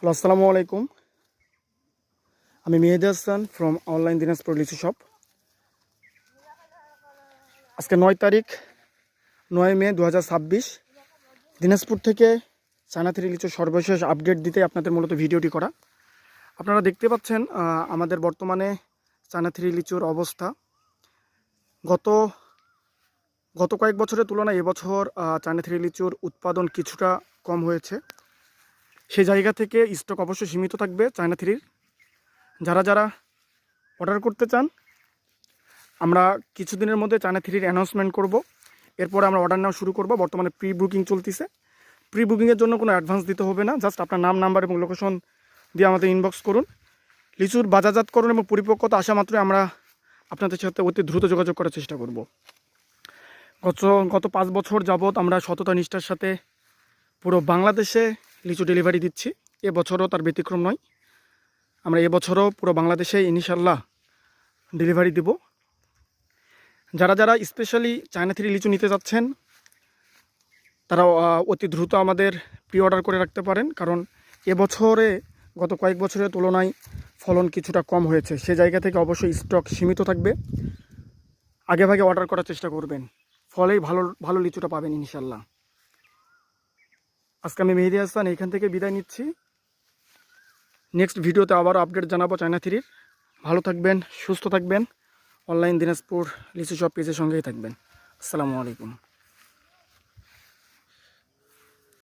Hello, আসসালামু আলাইকুম। আমি মেহেদি হাসান ফ্রম অনলাইন দিনাজপুর লিচু শপ। আজকে 9 মে 2026 দিনাজপুর থেকে চায়না থ্রি লিচুর সর্বশেষ আপডেট দিতে আপনাদের মূলত ভিডিওটি করা। আপনারা দেখতে পাচ্ছেন আমাদের বর্তমানে চায়না থ্রি লিচুর অবস্থা। গত গত কয়েক বছরের তুলনায় এবছর চায়না থ্রি লিচুর উৎপাদন কিছুটা কম হয়েছে। সেই জায়গা থেকে স্টক অবশ্যই সীমিত থাকবে চায়না থ্রির। যারা যারা অর্ডার করতে চান, আমরা কিছুদিনের মধ্যে চায়না থ্রির অ্যানাউন্সমেন্ট করব। এরপরে আমরা অর্ডার নেওয়া শুরু করব। বর্তমানে প্রি বুকিং চলতেছে। প্রি বুকিংয়ের জন্য কোনো অ্যাডভান্স দিতে হবে না, জাস্ট আপনার নাম, নাম্বার এবং লোকেশন দিয়ে আমাদের ইনবক্স করুন। লিচুর বাজারজাতকরণ এবং পরিপক্কতা আসা মাত্রই আমরা আপনাদের সাথে অতি দ্রুত যোগাযোগ করার চেষ্টা করব। গত 5 বছর যাবৎ আমরা সততা নিষ্ঠার সাথে পুরো বাংলাদেশে লিচু ডেলিভারি দিচ্ছি। এবছরও তার ব্যতিক্রম নয়। আমরা এবছরও পুরো বাংলাদেশে ইনশাল্লাহ ডেলিভারি দেব। যারা যারা স্পেশালি চায়না থ্রি লিচু নিতে যাচ্ছেন, তারা অতি দ্রুত আমাদের প্রি অর্ডার করে রাখতে পারেন, কারণ এবছরে গত কয়েক বছরের তুলনায় ফলন কিছুটা কম হয়েছে। সে জায়গা থেকে অবশ্যই স্টক সীমিত থাকবে। আগে ভাগে অর্ডার করার চেষ্টা করবেন, ফলেই ভালো ভালো লিচুটা পাবেন ইনশাল্লাহ। আজকে আমি মেহেদি হাসান এইখান থেকে বিদায় নিচ্ছি। নেক্সট ভিডিওতে আবারও আপডেট জানাবো চায়না থ্রির। ভালো থাকবেন, সুস্থ থাকবেন। অনলাইন দিনাজপুর লিচু শপ পেজের সঙ্গেই থাকবেন। আসসালামু আলাইকুম।